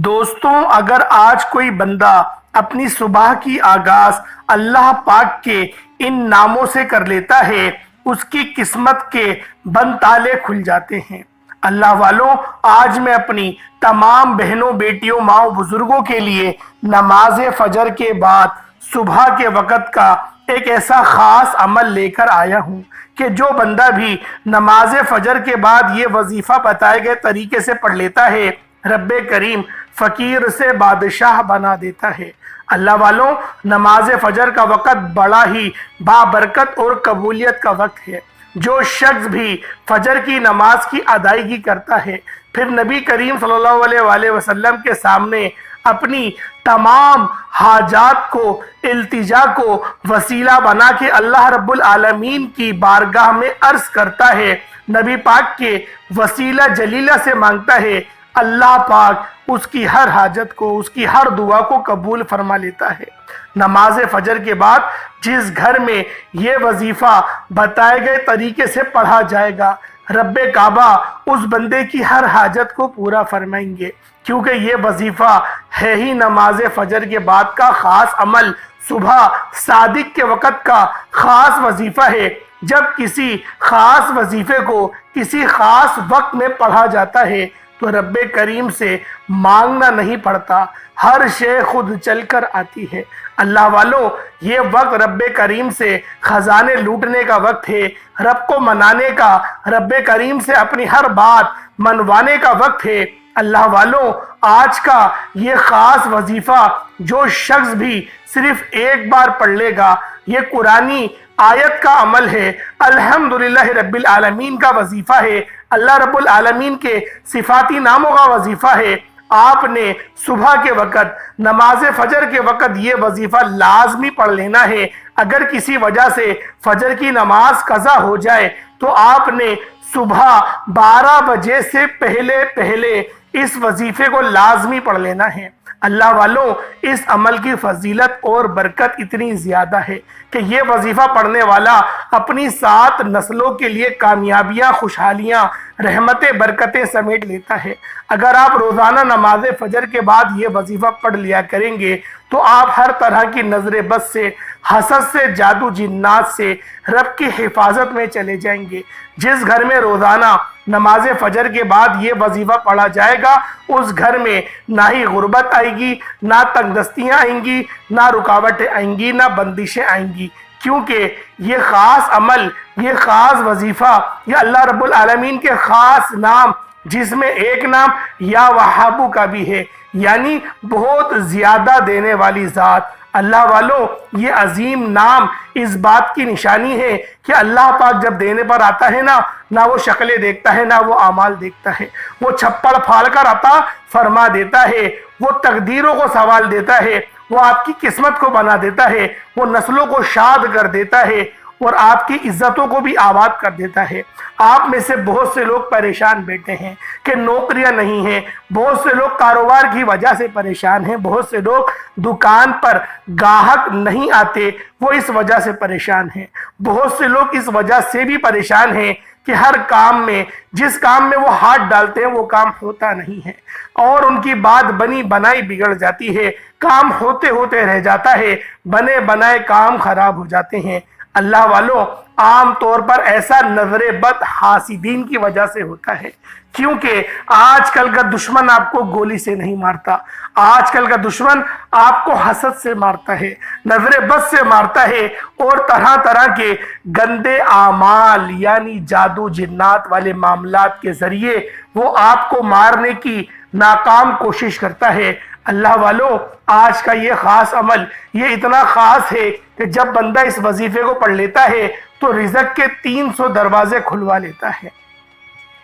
دوستوں، اگر آج کوئی بندہ اپنی صبح کی آغاز اللہ پاک کے ان ناموں سے کر لیتا ہے، اس کی قسمت کے بند تالے کھل جاتے ہیں۔ اللہ والوں، آج میں اپنی تمام بہنوں، بیٹیوں، ماؤں، بزرگوں کے لیے نماز فجر کے بعد صبح کے وقت کا ایک ایسا خاص عمل لے کر آیا ہوں کہ جو بندہ بھی نماز فجر کے بعد یہ وظیفہ بتائے گئے طریقے سے پڑھ لیتا ہے، رب کریم فقیر سے بادشاہ بنا دیتا ہے۔ اللہ والوں، نماز فجر کا وقت بڑا ہی بابرکت اور قبولیت کا وقت ہے۔ جو شخص بھی فجر کی نماز کی ادائیگی کرتا ہے، پھر نبی کریم صلی اللہ علیہ وآلہ وسلم کے سامنے اپنی تمام حاجات کو، التجا کو وسیلہ بنا کے اللہ رب العالمین کی بارگاہ میں عرض کرتا ہے، نبی پاک کے وسیلہ جلیلہ سے مانگتا ہے، اللہ پاک اس کی ہر حاجت کو، اس کی ہر دعا کو قبول فرما لیتا ہے۔ نماز فجر کے بعد جس گھر میں یہ وظیفہ بتائے گئے طریقے سے پڑھا جائے گا، رب کعبہ اس بندے کی ہر حاجت کو پورا فرمائیں گے، کیونکہ یہ وظیفہ ہے ہی نماز فجر کے بعد کا خاص عمل، صبح صادق کے وقت کا خاص وظیفہ ہے۔ جب کسی خاص وظیفے کو کسی خاص وقت میں پڑھا جاتا ہے تو رب کریم سے مانگنا نہیں پڑتا، ہر شے خود چل کر آتی ہے۔ اللہ والوں، یہ وقت رب کریم سے خزانے لوٹنے کا وقت ہے، رب کو منانے کا، رب کریم سے اپنی ہر بات منوانے کا وقت ہے۔ اللہ والوں، آج کا یہ خاص وظیفہ جو شخص بھی صرف ایک بار پڑھ لے گا، یہ قرآنی آیت کا عمل ہے، الحمدللہ رب العالمین کا وظیفہ ہے، اللہ رب العالمین کے صفاتی ناموں کا وظیفہ ہے۔ آپ نے صبح کے وقت، نماز فجر کے وقت یہ وظیفہ لازمی پڑھ لینا ہے۔ اگر کسی وجہ سے فجر کی نماز قضا ہو جائے تو آپ نے صبح 12 بجے سے پہلے اس وظیفے کو لازمی پڑھ لینا ہے۔ اللہ والوں، اس عمل کی فضیلت اور برکت اتنی زیادہ ہے کہ یہ وظیفہ پڑھنے والا اپنی 7 نسلوں کے لیے کامیابیاں، خوشحالیاں، رحمتیں، برکتیں سمیٹ لیتا ہے۔ اگر آپ روزانہ نماز فجر کے بعد یہ وظیفہ پڑھ لیا کریں گے تو آپ ہر طرح کی نظر بد سے، حسد سے، جادو جنات سے رب کی حفاظت میں چلے جائیں گے۔ جس گھر میں روزانہ نماز فجر کے بعد یہ وظیفہ پڑھا جائے گا، اس گھر میں نہ ہی غربت آئے گی، نہ تنگ دستیاں آئیں گی، نہ رکاوٹیں آئیں گی، نہ بندشیں آئیں گی، کیونکہ یہ خاص عمل، یہ خاص وظیفہ، یہ اللہ رب العالمین کے خاص نام، جس میں ایک نام یا وہابو کا بھی ہے، یعنی بہت زیادہ دینے والی ذات۔ اللہ والوں، یہ عظیم نام اس بات کی نشانی ہے کہ اللہ پاک جب دینے پر آتا ہے نہ وہ شکلیں دیکھتا ہے، نہ وہ اعمال دیکھتا ہے، وہ چھپڑ پھاڑ کر عطا فرما دیتا ہے، وہ تقدیروں کو سنوال دیتا ہے، وہ آپ کی قسمت کو بنا دیتا ہے، وہ نسلوں کو شاد کر دیتا ہے اور آپ کی عزتوں کو بھی آباد کر دیتا ہے۔ آپ میں سے بہت سے لوگ پریشان بیٹھے ہیں کہ نوکریاں نہیں ہیں، بہت سے لوگ کاروبار کی وجہ سے پریشان ہیں، بہت سے لوگ دکان پر گاہک نہیں آتے، وہ اس وجہ سے پریشان ہیں، بہت سے لوگ اس وجہ سے بھی پریشان ہیں کہ ہر کام میں، جس کام میں وہ ہاتھ ڈالتے ہیں وہ کام ہوتا نہیں ہے، اور ان کی بات بنی بنائی بگڑ جاتی ہے، کام ہوتے ہوتے رہ جاتا ہے، بنے بنائے کام خراب ہو جاتے ہیں۔ اللہ والوں، عام طور پر ایسا نظر بد حاسدین کی وجہ سے ہوتا ہے، کیونکہ آج کل کا دشمن آپ کو گولی سے نہیں مارتا، آج کل کا دشمن آپ کو حسد سے مارتا ہے، نظر بد سے مارتا ہے، اور طرح طرح کے گندے اعمال یعنی جادو جنات والے معاملات کے ذریعے وہ آپ کو مارنے کی ناکام کوشش کرتا ہے۔ اللہ والوں، آج کا یہ خاص عمل یہ اتنا خاص ہے کہ جب بندہ اس وظیفے کو پڑھ لیتا ہے تو رزق کے 300 دروازے کھلوا لیتا ہے۔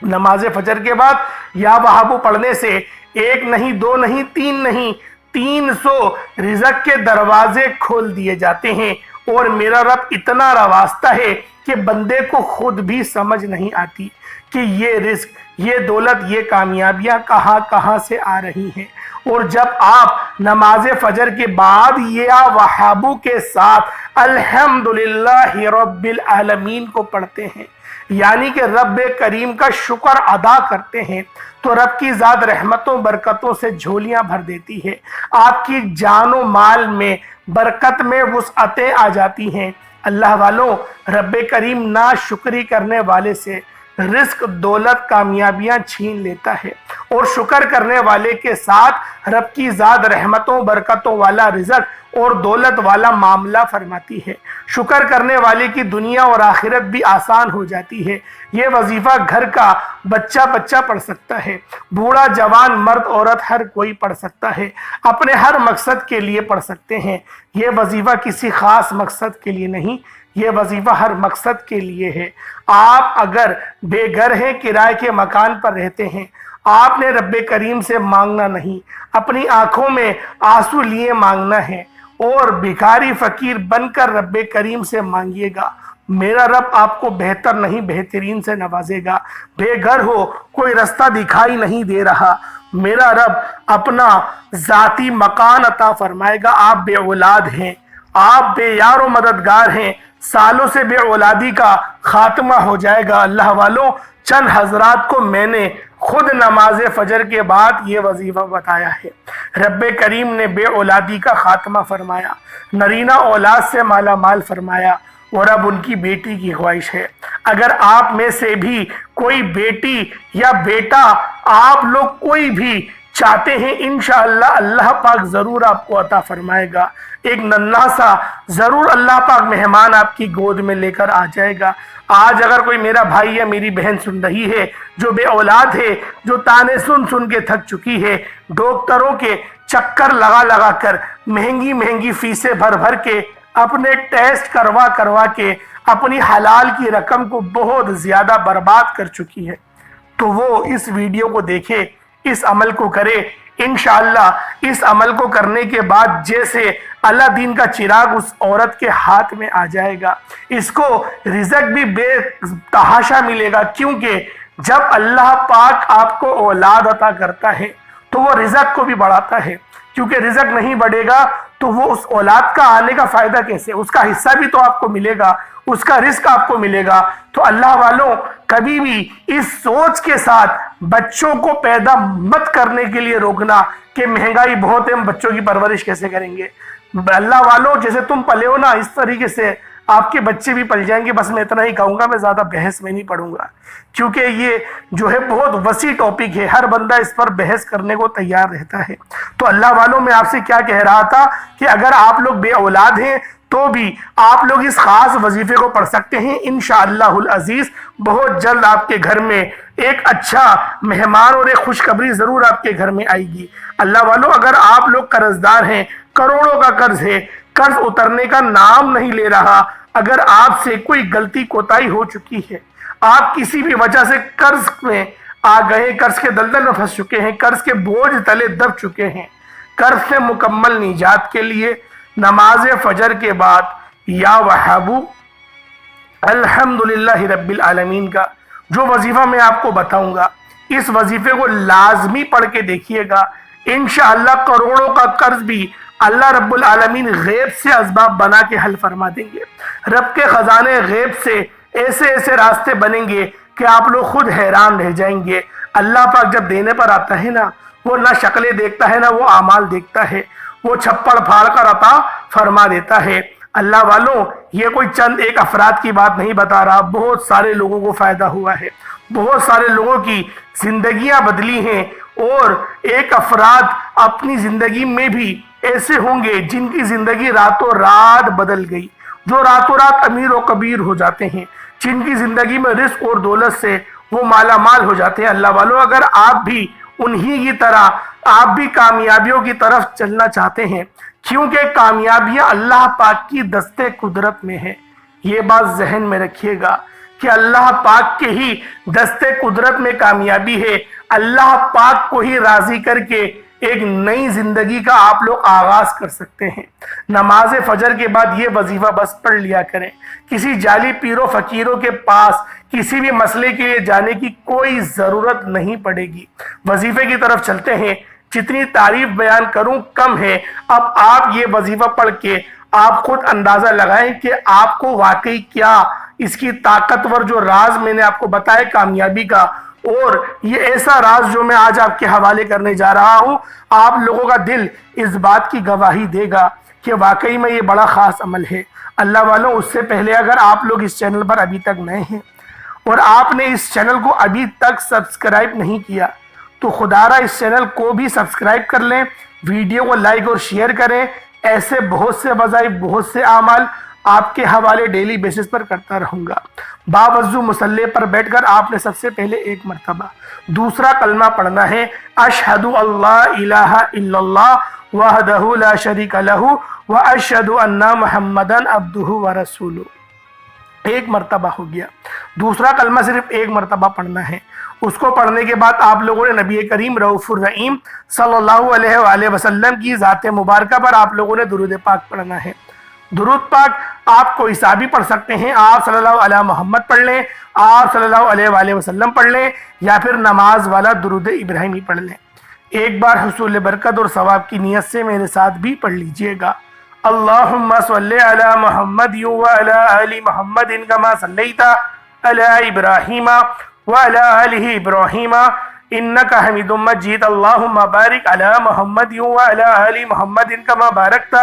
نماز فجر کے بعد یا وہابو پڑھنے سے ایک نہیں، دو نہیں، تین نہیں، 300 رزق کے دروازے کھول دیے جاتے ہیں، اور میرا رب اتنا رواستہ ہے کہ بندے کو خود بھی سمجھ نہیں آتی کہ یہ رزق، یہ دولت، یہ کامیابیاں کہاں سے آ رہی ہیں۔ اور جب آپ نماز فجر کے بعد یا وہابو کے ساتھ الحمدللہ رب العالمین کو پڑھتے ہیں، یعنی کہ رب کریم کا شکر ادا کرتے ہیں تو رب کی ذات رحمتوں برکتوں سے جھولیاں بھر دیتی ہے، آپ کی جان و مال میں برکت میں وسعتیں آ جاتی ہیں۔ اللہ والوں، رب کریم ناشکری کرنے والے سے رزق، دولت، کامیابیاں چھین لیتا ہے، اور شکر کرنے والے کے ساتھ رب کی ذات رحمتوں برکتوں والا رزق اور دولت والا معاملہ فرماتی ہے۔ شکر کرنے والے کی دنیا اور آخرت بھی آسان ہو جاتی ہے۔ یہ وظیفہ گھر کا بچہ پڑھ سکتا ہے، بوڑھا جوان مرد عورت ہر کوئی پڑھ سکتا ہے، اپنے ہر مقصد کے لیے پڑھ سکتے ہیں۔ یہ وظیفہ کسی خاص مقصد کے لیے نہیں، یہ وظیفہ ہر مقصد کے لیے ہے۔ آپ اگر بے گھر ہیں، کرائے کے مکان پر رہتے ہیں، آپ نے رب کریم سے مانگنا نہیں، اپنی آنکھوں میں آنسو لیے مانگنا ہے، اور بھکاری فقیر بن کر رب کریم سے مانگیے گا۔ میرا رب آپ کو بہتر نہیں بہترین سے نوازے گا۔ بے گھر ہو، کوئی رستہ دکھائی نہیں دے رہا، میرا رب اپنا ذاتی مکان عطا فرمائے گا۔ آپ بے اولاد ہیں، آپ بے یار و مددگار ہیں، سالوں سے بے اولادی کا خاتمہ ہو جائے گا۔ اللہ والوں، چند حضرات کو میں نے خود نماز فجر کے بعد یہ وظیفہ بتایا ہے۔ رب کریم نے بے اولادی کا خاتمہ فرمایا، نرینہ اولاد سے مالا مال فرمایا، اور اب ان کی بیٹی کی خواہش ہے۔ اگر آپ میں سے بھی کوئی بیٹی یا بیٹا، آپ لوگ کوئی بھی چاہتے ہیں، انشاءاللہ اللہ پاک ضرور آپ کو عطا فرمائے گا۔ ایک ننھا سا ضرور اللہ پاک مہمان آپ کی گود میں لے کر آ جائے گا۔ آج اگر کوئی میرا بھائی یا میری بہن سن رہی ہے جو بے اولاد ہے، جو تانے سن کے تھک چکی ہے، ڈاکٹروں کے چکر لگا کر مہنگی فیسیں بھر کے، اپنے ٹیسٹ کروا کے اپنی حلال کی رقم کو بہت زیادہ برباد کر چکی ہے، تو وہ اس ویڈیو کو دیکھے، اس عمل کو کرے۔ انشاءاللہ اس عمل کو کرنے کے بعد جیسے اللہ دین کا چراغ اس عورت کے ہاتھ میں آ جائے گا، اس کو رزق بھی بے تحاشا ملے گا، کیونکہ جب اللہ پاک آپ کو اولاد عطا کرتا ہے تو وہ رزق کو بھی بڑھاتا ہے، کیونکہ رزق نہیں بڑھے گا تو وہ اس اولاد کا آنے کا فائدہ کیسے؟ اس کا حصہ بھی تو آپ کو ملے گا، اس کا رزق آپ کو ملے گا۔ تو اللہ والوں، کبھی بھی اس سوچ کے ساتھ بچوں کو پیدا مت کرنے کے لیے روکنا کہ مہنگائی بہت ہے، ہم بچوں کی پرورش کیسے کریں گے۔ اللہ والوں، جیسے تم پلے ہو نا، اس طریقے سے آپ کے بچے بھی پل جائیں گے۔ بس میں اتنا ہی کہوں گا، میں زیادہ بحث میں نہیں پڑھوں گا، کیونکہ یہ جو ہے بہت وسیع ٹاپک ہے، ہر بندہ اس پر بحث کرنے کو تیار رہتا ہے۔ تو اللہ والوں، میں آپ سے کیا کہہ رہا تھا کہ اگر آپ لوگ بے اولاد ہیں تو بھی آپ لوگ اس خاص وظیفے کو پڑھ سکتے ہیں۔ انشاءاللہ العزیز بہت جلد آپ کے گھر میں ایک اچھا مہمان اور ایک خوشخبری ضرور آپ کے گھر میں آئے گی۔ اللہ والوں، اگر آپ لوگ قرض دار ہیں، کروڑوں کا قرض ہے، قرض اترنے کا نام نہیں لے رہا، اگر آپ سے کوئی غلطی کوتاہی ہو چکی ہے، آپ کسی بھی وجہ سے قرض میں آ گئے، قرض کے دلدل میں پھنس چکے ہیں، قرض کے بوجھ تلے دب چکے ہیں، قرض سے مکمل نجات کے لیے نماز فجر کے بعد یا وہابو الحمدللہ رب العالمین کا جو وظیفہ میں آپ کو بتاؤں گا، اس وظیفے کو لازمی پڑھ کے دیکھیے گا۔ انشاءاللہ کروڑوں کا قرض بھی اللہ رب العالمین غیب سے اسباب بنا کے حل فرما دیں گے۔ رب کے خزانے غیب سے ایسے راستے بنیں گے کہ آپ لوگ خود حیران رہ جائیں گے۔ اللہ پاک جب دینے پر آتا ہے نا، وہ نہ شکلیں دیکھتا ہے نہ وہ اعمال دیکھتا ہے، وہ چھپڑ پھاڑ کر عطا فرما دیتا ہے۔ اللہ والوں، یہ کوئی چند ایک افراد کی بات نہیں بتا رہا، بہت سارے لوگوں کو فائدہ ہوا ہے، بہت سارے لوگوں کی زندگیاں بدلی ہیں، اور ایک افراد اپنی زندگی میں بھی ایسے ہوں گے جن کی زندگی راتوں رات بدل گئی، جو راتوں رات امیر و کبیر ہو جاتے ہیں، جن کی زندگی میں رزق اور دولت سے وہ مالا مال ہو جاتے ہیں۔ اللہ والوں، اگر آپ بھی انہی کی طرح آپ بھی کامیابیوں کی طرف چلنا چاہتے ہیں، کیونکہ کامیابیاں اللہ پاک کی دست قدرت میں ہے، یہ بات ذہن میں رکھیے گا کہ اللہ پاک کے ہی دست قدرت میں کامیابی ہے۔ اللہ پاک کو ہی راضی کر کے ایک نئی زندگی کا آپ لوگ آغاز کر سکتے ہیں۔ نماز فجر کے بعد یہ وظیفہ بس پڑھ لیا کریں، کسی جعلی پیروں فقیروں کے پاس کسی بھی مسئلے کے لیے جانے کی کوئی ضرورت نہیں پڑے گی۔ وظیفے کی طرف چلتے ہیں، جتنی تعریف بیان کروں کم ہے۔ اب آپ یہ وظیفہ پڑھ کے آپ خود اندازہ لگائیں کہ آپ کو واقعی کیا اس کی طاقتور جو راز میں نے آپ کو بتایا کامیابی کا، اور یہ ایسا راز جو میں آج آپ کے حوالے کرنے جا رہا ہوں، آپ لوگوں کا دل اس بات کی گواہی دے گا کہ واقعی میں یہ بڑا خاص عمل ہے۔ اللہ والوں، اس سے پہلے اگر آپ لوگ اس چینل پر ابھی تک نئے ہیں اور آپ نے اس چینل کو ابھی تک سبسکرائب نہیں کیا تو خدا را اس چینل کو بھی سبسکرائب کر لیں، ویڈیو کو لائک اور شیئر کریں۔ ایسے بہت سے وظائف، بہت سے اعمال آپ کے حوالے ڈیلی بیسس پر کرتا رہوں گا۔ باوضو مصلی پر بیٹھ کر آپ نے سب سے پہلے ایک مرتبہ دوسرا کلمہ پڑھنا ہے، اشہد اللہ الہ الا اللہ وحدہ لا شریک لہ واشہد ان محمدن عبدہ ورسولہ۔ ایک مرتبہ ہو گیا۔ دوسرا کلمہ صرف ایک مرتبہ پڑھنا ہے۔ اس کو پڑھنے کے بعد آپ لوگوں نے نبی کریم رؤوف الرحیم صلی اللہ علیہ وآلہ وسلم کی ذات مبارکہ پر آپ لوگوں نے درود پاک پڑھنا ہے۔ درود پاک آپ کوئی سا بھی پڑھ سکتے ہیں، آپ صلی اللہ علیہ محمد پڑھ لیں، آپ صلی اللہ علیہ وآلہ وسلم پڑھ لیں، یا پھر نماز والا درود ابراہیمی پڑھ لیں۔ ایک بار حصول برکت اور ثواب کی نیت سے میرے ساتھ بھی پڑھ لیجئے گا۔ اللہم صلی علی محمد وعلی آل محمد کما صلیت علی ابراہیم وعلی آل ابراہیم انکا حمید مجید۔ اللہم بارک علی محمد وعلی آل محمد کما بارکت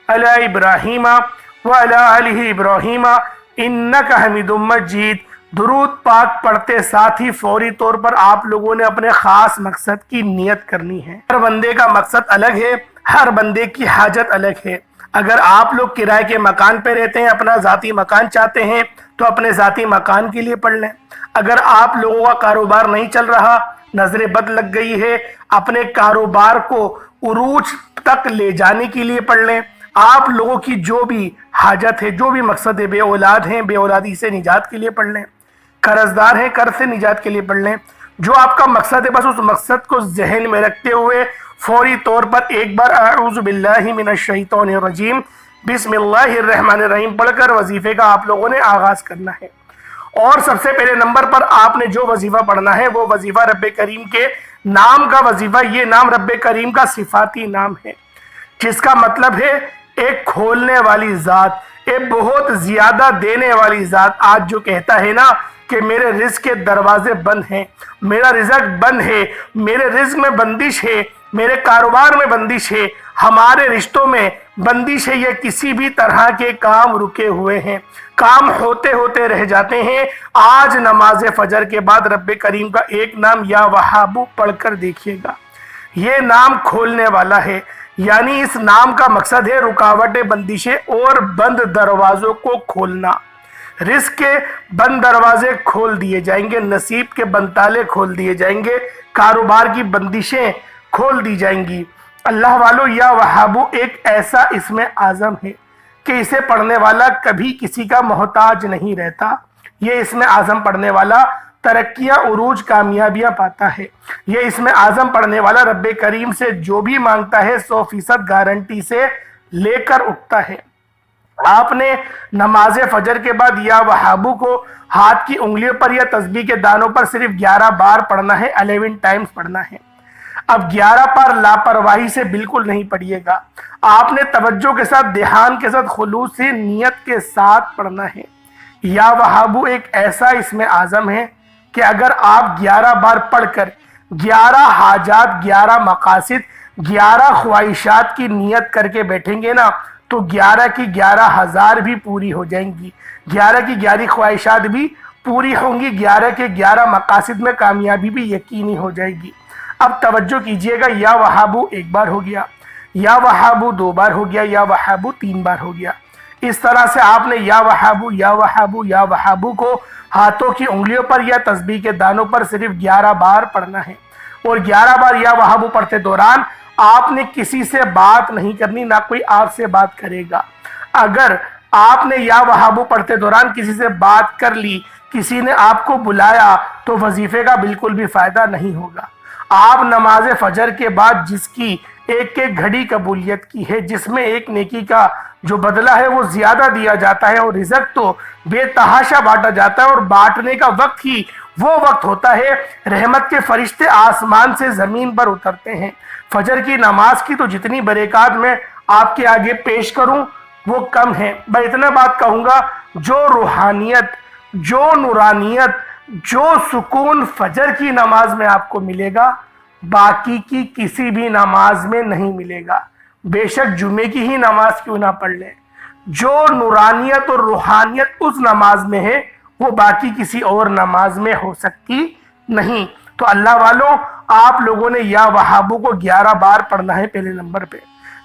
علی ابراہیم وعلی آل ابراہیم انکا حمید مجید۔ درود پاک پڑھتے ساتھ ہی فوری طور پر آپ لوگوں نے اپنے خاص مقصد کی نیت کرنی ہے۔ ہر بندے کا مقصد الگ ہے، ہر بندے کی حاجت الگ ہے۔ اگر آپ لوگ کرائے کے مکان پہ رہتے ہیں، اپنا ذاتی مکان چاہتے ہیں تو اپنے ذاتی مکان کے لیے پڑھ لیں۔ اگر آپ لوگوں کا کاروبار نہیں چل رہا، نظر بد لگ گئی ہے، اپنے کاروبار کو عروج تک لے جانے کے لیے پڑھ لیں۔ آپ لوگوں کی جو بھی حاجت ہے، جو بھی مقصد ہے، بے اولاد ہیں، بے اولادی سے نجات کے لیے پڑھ لیں، قرض دار ہیں، قرض سے نجات کے لیے پڑھ لیں۔ جو آپ کا مقصد ہے بس اس مقصد کو ذہن میں رکھتے ہوئے فوری طور پر ایک بار اعوذ باللہ من الشیطان الرجیم بسم اللہ الرحمن الرحیم پڑھ کر وظیفے کا آپ لوگوں نے آغاز کرنا ہے۔ اور سب سے پہلے نمبر پر آپ نے جو وظیفہ پڑھنا ہے وہ وظیفہ رب کریم کے نام کا وظیفہ۔ یہ نام رب کریم کا صفاتی نام ہے، جس کا مطلب ہے ایک کھولنے والی ذات، ایک بہت زیادہ دینے والی ذات۔ آج جو کہتا ہے نا کہ میرے رزق کے دروازے بند ہیں، میرا رزق بند ہے، میرے رزق میں بندش ہے، میرے کاروبار میں بندش ہے، ہمارے رشتوں میں بندش ہے، یہ کسی بھی طرح کے کام رکے ہوئے ہیں، کام ہوتے ہوتے رہ جاتے ہیں۔ آج نماز فجر کے بعد رب کریم کا ایک نام یا وہابو پڑھ کر دیکھیے گا۔ یہ نام کھولنے والا ہے، یعنی اس نام کا مقصد ہے رکاوٹیں، بندشیں اور بند دروازوں کو کھولنا۔ رزق کے بند دروازے کھول دیے جائیں گے، نصیب کے بند تالے کھول دیے جائیں گے، کاروبار کی بندشیں کھول دی جائیں گی۔ اللہ والو، یا وہابو ایک ایسا اسم اعظم ہے کہ اسے پڑھنے والا کبھی کسی کا محتاج نہیں رہتا۔ یہ اسم اعظم پڑھنے والا ترقیاں، عروج، کامیابیاں پاتا ہے۔ یہ اسم اعظم پڑھنے والا رب کریم سے جو بھی مانگتا ہے 100% گارنٹی سے لے کر اٹھتا ہے۔ آپ نے نماز فجر کے بعد یا وہابو کو ہاتھ کی انگلیوں پر یا تسبیح کے دانوں پر صرف 11 بار پڑھنا ہے، 11 ٹائمز پڑھنا ہے۔ اب 11 بار لاپرواہی سے بالکل نہیں پڑھیے گا، آپ نے توجہ کے ساتھ، دھیان کے ساتھ، خلوص سے، نیت کے ساتھ پڑھنا ہے۔ یا وہابو ایک ایسا اسم اعظم ہے کہ اگر آپ 11 بار پڑھ کر 11 حاجات، 11 مقاصد، 11 خواہشات کی نیت کر کے بیٹھیں گے نا تو 11 کی 11,000 بھی پوری ہو جائیں گی، 11 کی 11 خواہشات بھی پوری ہوں گی، 11 کے 11 مقاصد میں کامیابی بھی یقینی ہو جائے گی۔ اب توجہ کیجئے گا، یا وہابو ایک بار ہو گیا، یا وہابو 2 بار ہو گیا، یا وہابو 3 بار ہو گیا۔ اس طرح سے آپ نے یا وہابو، یا وہابو، یا وہابو کو ہاتھوں کی انگلیوں پر یا تسبیح کے دانوں پر صرف 11 بار پڑھنا ہے۔ اور 11 بار یا وہابو پڑھتے دوران آپ نے کسی سے بات نہیں کرنی، نہ کوئی آپ سے بات کرے گا۔ اگر آپ نے یا وہابو پڑھتے دوران کسی سے بات کر لی، کسی نے آپ کو بلایا تو وظیفے کا بالکل بھی فائدہ نہیں ہوگا۔ آپ نماز فجر کے بعد جس کی ایک ایک گھڑی قبولیت کی ہے، جس میں ایک نیکی کا جو بدلہ ہے وہ زیادہ دیا جاتا ہے، اور رزق تو بے تحاشا بانٹا جاتا ہے، اور بانٹنے کا وقت ہی وہ وقت ہوتا ہے رحمت کے فرشتے آسمان سے زمین پر اترتے ہیں۔ فجر کی نماز کی تو جتنی برکات میں آپ کے آگے پیش کروں وہ کم ہے۔ میں اتنا بات کہوں گا، جو روحانیت جو نورانیت، جو سکون فجر کی نماز میں آپ کو ملے گا باقی کی کسی بھی نماز میں نہیں ملے گا، بے شک جمعے کی ہی نماز کیوں نہ پڑھ لیں۔ جو نورانیت اور روحانیت اس نماز میں ہے وہ باقی کسی اور نماز میں ہو سکتی نہیں۔ تو اللہ والوں، آپ لوگوں نے یا وہابو کو 11 بار پڑھنا ہے پہلے نمبر پہ۔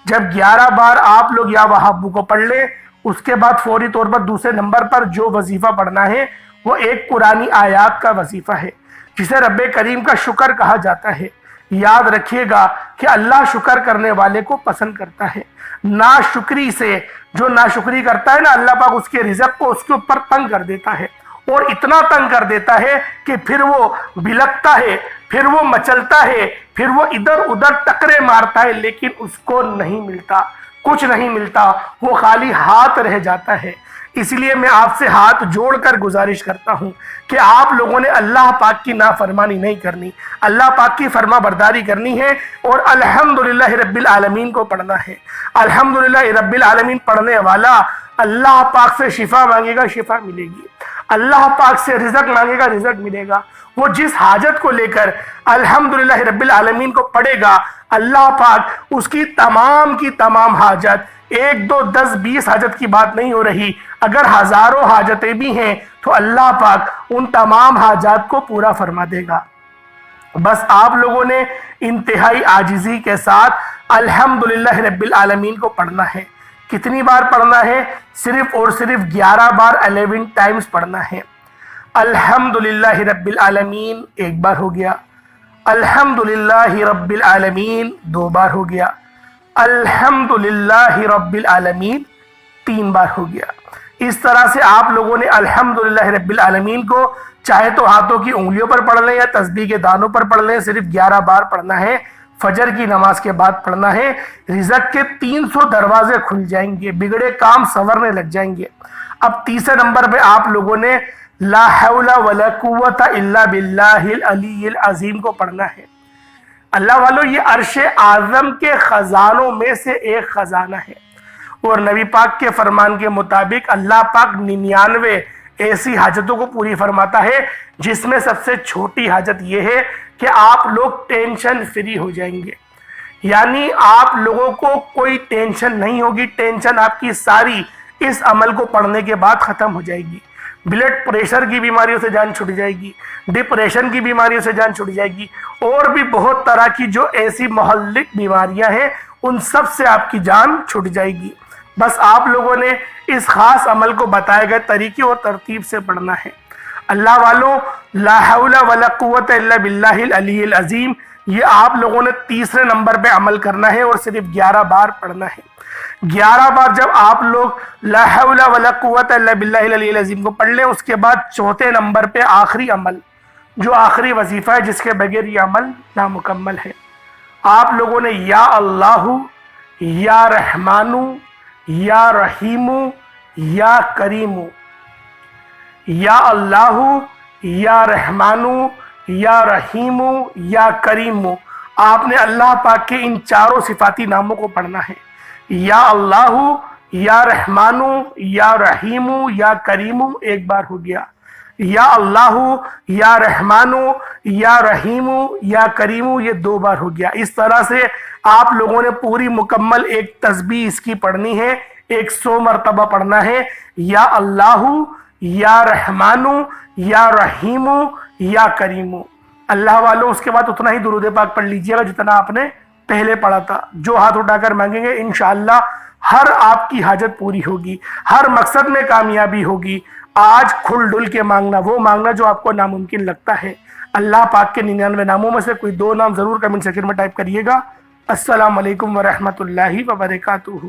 جب 11 بار آپ لوگ یا وہابو کو پڑھ لیں، اس کے بعد فوری طور پر دوسرے نمبر پر جو وظیفہ پڑھنا ہے وہ ایک قرآنی آیات کا وظیفہ ہے جسے رب کریم کا شکر کہا جاتا ہے۔ یاد رکھیے گا کہ اللہ شکر کرنے والے کو پسند کرتا ہے۔ ناشکری سے، جو ناشکری کرتا ہے نا، اللہ پاک اس کے رزق کو اس کے اوپر تنگ کر دیتا ہے، اور اتنا تنگ کر دیتا ہے کہ پھر وہ بلکتا ہے، پھر وہ مچلتا ہے، پھر وہ ادھر ادھر ٹکرے مارتا ہے، لیکن اس کو نہیں ملتا، کچھ نہیں ملتا، وہ خالی ہاتھ رہ جاتا ہے۔ اس لیے میں آپ سے ہاتھ جوڑ کر گزارش کرتا ہوں کہ آپ لوگوں نے اللہ پاک کی نافرمانی نہیں کرنی، اللہ پاک کی فرما برداری کرنی ہے، اور الحمدللہ رب العالمین کو پڑھنا ہے۔ الحمدللہ رب العالمین پڑھنے والا اللہ پاک سے شفا مانگے گا، شفا ملے گی، اللہ پاک سے رزق مانگے گا، رزق ملے گا۔ وہ جس حاجت کو لے کر الحمدللہ رب العالمین کو پڑھے گا، اللہ پاک اس کی تمام حاجت، 1 2 10 20 حاجت کی بات نہیں ہو رہی، اگر ہزاروں حاجتیں بھی ہیں تو اللہ پاک ان تمام حاجات کو پورا فرما دے گا۔ بس آپ لوگوں نے انتہائی عاجزی کے ساتھ الحمدللہ رب العالمین کو پڑھنا ہے۔ کتنی بار پڑھنا ہے؟ صرف اور صرف 11 بار 11 ٹائمز پڑھنا ہے۔ الحمدللہ رب العالمین 1 بار ہو گیا، الحمدللہ رب العالمین 2 بار ہو گیا، الحمدللہ رب العالمین 3 بار ہو گیا۔ اس طرح سے آپ لوگوں نے الحمدللہ رب العالمین کو چاہے تو ہاتھوں کی انگلیوں پر پڑھ لیں یا تسبیح کے دانوں پر پڑھ لیں، صرف 11 بار پڑھنا ہے، فجر کی نماز کے بعد پڑھنا ہے۔ رزق کے 300 دروازے کھل جائیں گے، بگڑے کام سنورنے لگ جائیں گے۔ اب تیسرے نمبر پہ آپ لوگوں نے لا حول ولا قوت الا باللہ العلی العظیم کو پڑھنا ہے۔ اللہ والو، یہ عرش اعظم کے خزانوں میں سے ایک خزانہ ہے، اور نبی پاک کے فرمان کے مطابق اللہ پاک 99 ایسی حاجتوں کو پوری فرماتا ہے، جس میں سب سے چھوٹی حاجت یہ ہے کہ آپ لوگ ٹینشن فری ہو جائیں گے، یعنی آپ لوگوں کو کوئی ٹینشن نہیں ہوگی، ٹینشن آپ کی ساری اس عمل کو پڑھنے کے بعد ختم ہو جائے گی۔ بلڈ پریشر کی بیماریوں سے جان چھٹ جائے گی، ڈپریشن کی بیماریوں سے جان چھٹ جائے گی، اور بھی بہت طرح کی جو ایسی مہلک بیماریاں ہیں ان سب سے آپ کی جان چھٹ جائے گی۔ بس آپ لوگوں نے اس خاص عمل کو بتائے گئے طریقے اور ترتیب سے پڑھنا ہے۔ اللہ والوں، لا حول ولا قوت الا باللہ العلی العظیم، یہ آپ لوگوں نے تیسرے نمبر پہ عمل کرنا ہے اور صرف 11 بار پڑھنا ہے۔ 11 بار جب آپ لوگ لا حول ولا قوت الا باللہ العلی العظیم کو پڑھ لیں، اس کے بعد چوتھے نمبر پہ آخری عمل، جو آخری وظیفہ ہے جس کے بغیر یہ عمل نامکمل ہے، آپ لوگوں نے یا اللہ، یا رحمانو، یا رحیمو، یا کریمو، یا اللہ، یا رحمانو، یا رحیمو، یا کریمو، آپ نے اللہ پاک کے ان چاروں صفاتی ناموں کو پڑھنا ہے۔ یا اللہ، یا رحمانو، یا رحیمو، یا کریمو 1 بار ہو گیا، یا اللہ، یا رحمانو، یا رحیمو، یا کریمو یہ 2 بار ہو گیا۔ اس طرح سے آپ لوگوں نے پوری مکمل ایک تسبیح اس کی پڑھنی ہے، 100 مرتبہ پڑھنا ہے، یا اللہ، یا رحمانو، یا رحیمو، یا کریمو۔ اللہ والوں، اس کے بعد اتنا ہی درود پاک پڑھ لیجئے گا جتنا آپ نے پہلے پڑھا تھا۔ جو ہاتھ اٹھا کر مانگیں گے انشاءاللہ ہر آپ کی حاجت پوری ہوگی، ہر مقصد میں کامیابی ہوگی۔ آج کھل ڈل کے مانگنا، وہ مانگنا جو آپ کو ناممکن لگتا ہے۔ اللہ پاک کے 99 ناموں میں سے کوئی 2 نام ضرور کمنٹ سیکشن میں ٹائپ کریے گا۔ السلام علیکم ورحمۃ اللہ وبرکاتہ۔